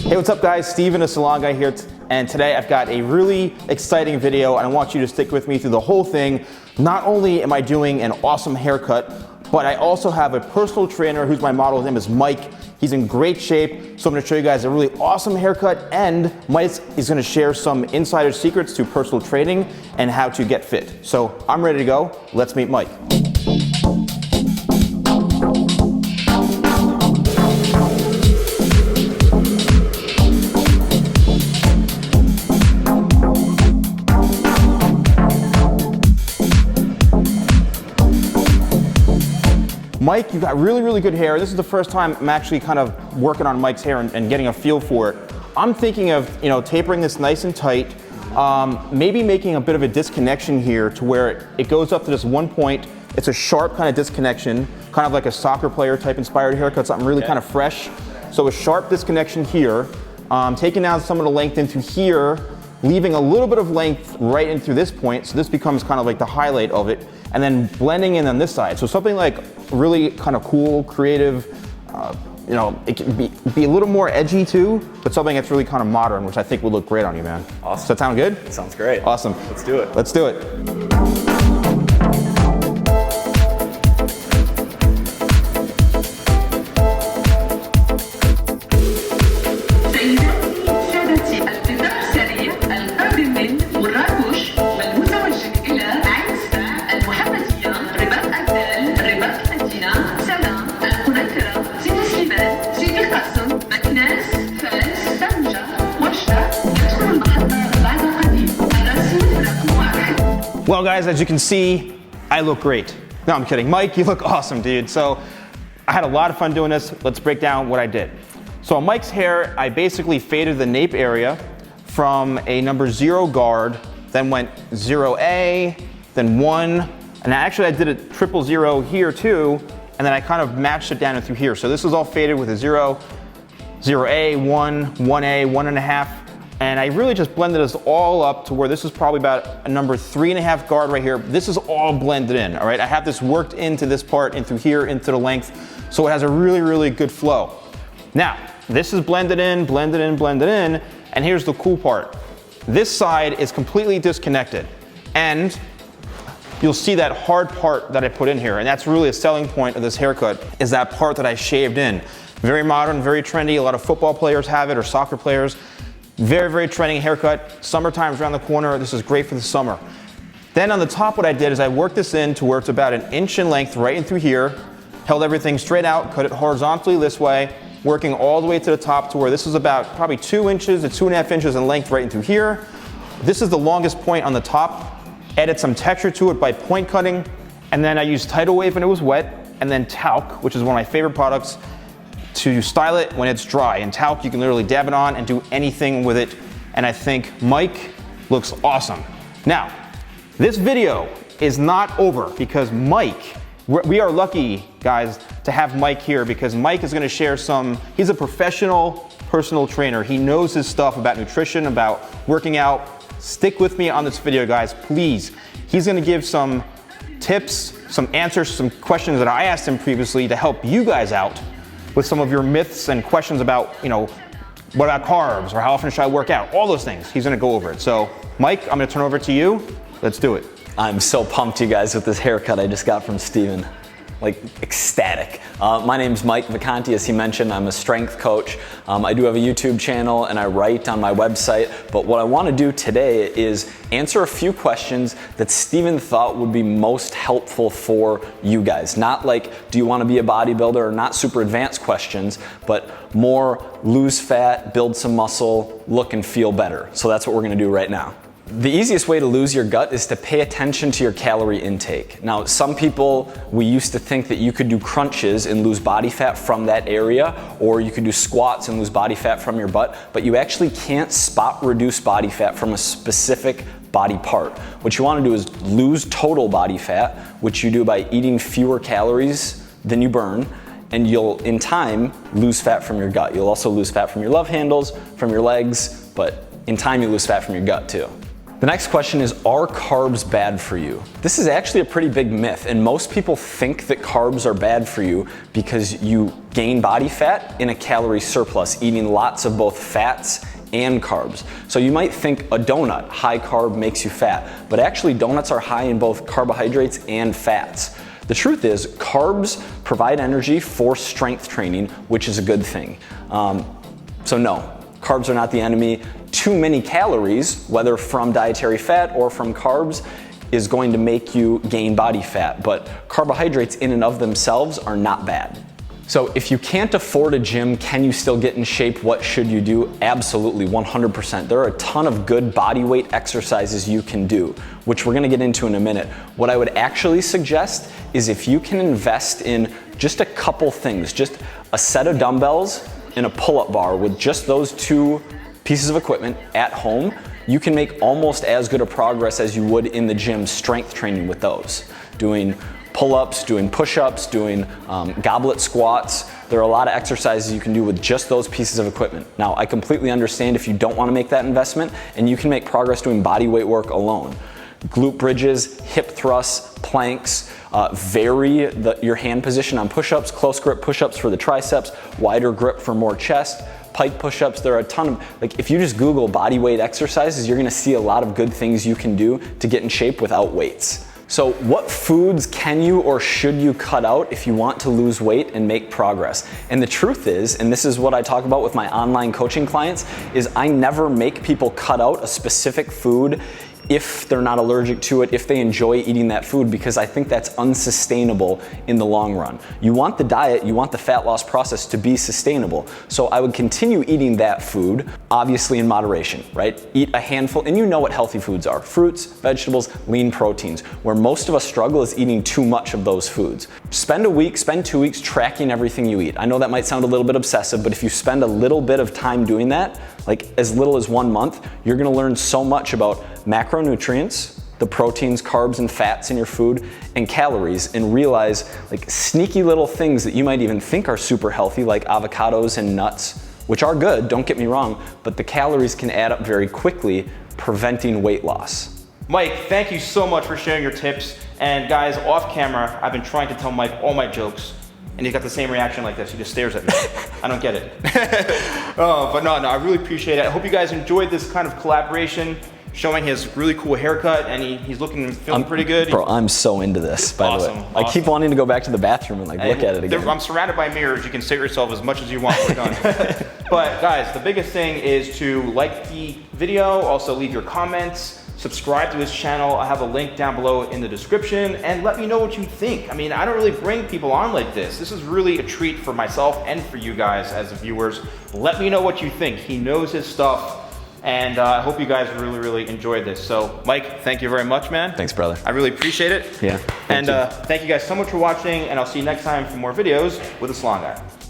Hey, what's up guys? Steven, the Salon Guy here, and today I've got a really exciting video and I want you to stick with me through the whole thing. Not only am I doing an awesome haircut, but I also have a personal trainer who's my model. His name is Mike. He's in great shape, so I'm gonna show you guys a really awesome haircut, and Mike is gonna share some insider secrets to personal training and how to get fit. So I'm ready to go. Let's meet Mike. Mike, you've got really, really good hair. This is the first time I'm actually kind of working on Mike's hair and getting a feel for it. I'm thinking of, tapering this nice and tight, maybe making a bit of a disconnection here to where it goes up to this one point. It's a sharp kind of disconnection, kind of like a soccer player type inspired haircut, something really kind of fresh. So a sharp disconnection here, taking down some of the length into here, leaving a little bit of length right into this point, so this becomes kind of like the highlight of it, and then blending in on this side. So something like really kind of cool, creative, it can be a little more edgy too, but something that's really kind of modern, which I think would look great on you, man. Awesome. Does that sound good? It sounds great. Awesome. Let's do it. Let's do it. Well guys, as you can see, I look great. No, I'm kidding. Mike, you look awesome, dude. So I had a lot of fun doing this. Let's break down what I did. So on Mike's hair, I basically faded the nape area from a number 0 guard, then went 0A, then 1, and actually I did a 000 here too, and then I kind of matched it down through here. So this is all faded with a 0, 0A, 1, 1A, 1.5, and I really just blended this all up to where this is probably about a number 3.5 guard right here. This is all blended in, all right? I have this worked into this part, in through here, into the length, so it has a really, really good flow. Now, this is blended in, blended in, blended in, and here's the cool part. This side is completely disconnected, and you'll see that hard part that I put in here, and that's really a selling point of this haircut, is that part that I shaved in. Very modern, very trendy. A lot of football players have it, or soccer players. Very, very trending haircut. Summertime's around the corner. This is great for the summer. Then on the top, what I did is I worked this in to where it's about 1 inch in length right in through here, held everything straight out, cut it horizontally this way, working all the way to the top to where this is about probably 2 inches to 2.5 inches in length right in through here. This is the longest point on the top. Added some texture to it by point cutting, and then I used Tidal Wave when it was wet, and then Talc, which is one of my favorite products, to style it when it's dry. And Talc, you can literally dab it on and do anything with it. And I think Mike looks awesome. Now, this video is not over because Mike, we are lucky, guys, to have Mike here because Mike is gonna share he's a professional personal trainer. He knows his stuff about nutrition, about working out. Stick with me on this video, guys, please. He's gonna give some tips, some answers, some questions that I asked him previously to help you guys out with some of your myths and questions about, what about carbs or how often should I work out? All those things, he's gonna go over it. So Mike, I'm gonna turn over to you. Let's do it. I'm so pumped, you guys, with this haircut I just got from Steven. Like, ecstatic. My name's Mike Vacanti, as he mentioned. I'm a strength coach. I do have a YouTube channel and I write on my website, but what I want to do today is answer a few questions that Steven thought would be most helpful for you guys. Not like, do you want to be a bodybuilder, or not super advanced questions, but more lose fat, build some muscle, look and feel better. So that's what we're going to do right now. The easiest way to lose your gut is to pay attention to your calorie intake. Now, some people, we used to think that you could do crunches and lose body fat from that area, or you could do squats and lose body fat from your butt, but you actually can't spot reduce body fat from a specific body part. What you want to do is lose total body fat, which you do by eating fewer calories than you burn, and you'll, in time, lose fat from your gut. You'll also lose fat from your love handles, from your legs, but in time you lose fat from your gut too. The next question is, are carbs bad for you? This is actually a pretty big myth, and most people think that carbs are bad for you because you gain body fat in a calorie surplus, eating lots of both fats and carbs. So you might think a donut, high carb, makes you fat, but actually donuts are high in both carbohydrates and fats. The truth is, carbs provide energy for strength training, which is a good thing. So no, carbs are not the enemy. Too many calories, whether from dietary fat or from carbs, is going to make you gain body fat, but carbohydrates in and of themselves are not bad. So if you can't afford a gym, can you still get in shape? What should you do? Absolutely, 100%. There are a ton of good body weight exercises you can do, which we're gonna get into in a minute. What I would actually suggest is if you can invest in just a couple things, just a set of dumbbells and a pull-up bar with just those two pieces of equipment at home, you can make almost as good a progress as you would in the gym strength training with those. Doing pull-ups, doing push-ups, doing goblet squats. There are a lot of exercises you can do with just those pieces of equipment. Now, I completely understand if you don't want to make that investment, and you can make progress doing body weight work alone. Glute bridges, hip thrusts, planks, vary your hand position on push-ups, close grip push-ups for the triceps, wider grip for more chest, pike push-ups. There are a ton of, if you just Google body weight exercises, you're gonna see a lot of good things you can do to get in shape without weights. So what foods can you or should you cut out if you want to lose weight and make progress? And the truth is, and this is what I talk about with my online coaching clients, is I never make people cut out a specific food if they're not allergic to it, if they enjoy eating that food, because I think that's unsustainable in the long run. You want the diet, you want the fat loss process to be sustainable. So I would continue eating that food, obviously in moderation, right? Eat a handful, and you know what healthy foods are. Fruits, vegetables, lean proteins. Where most of us struggle is eating too much of those foods. Spend 2 weeks tracking everything you eat. I know that might sound a little bit obsessive, but if you spend a little bit of time doing that, like as little as 1 month, you're gonna learn so much about macronutrients, the proteins, carbs, and fats in your food, and calories, and realize sneaky little things that you might even think are super healthy, like avocados and nuts, which are good, don't get me wrong, but the calories can add up very quickly, preventing weight loss. Mike, thank you so much for sharing your tips. And guys, off camera, I've been trying to tell Mike all my jokes, and he's got the same reaction like this. He just stares at me. I don't get it. But no, I really appreciate it. I hope you guys enjoyed this kind of collaboration, showing his really cool haircut, and he's looking and feeling pretty good. Bro, I'm so into this, by the way. Awesome. I keep wanting to go back to the bathroom and look at it again. I'm surrounded by mirrors. You can sit yourself as much as you want. We're done. But guys, the biggest thing is to like the video, also leave your comments, subscribe to his channel. I have a link down below in the description, and let me know what you think. I mean, I don't really bring people on like this. This is really a treat for myself and for you guys as the viewers. Let me know what you think. He knows his stuff. And I hope you guys really, really enjoyed this. So, Mike, thank you very much, man. Thanks, brother. I really appreciate it. Yeah. And thank you guys so much for watching, and I'll see you next time for more videos with the Salon Guy.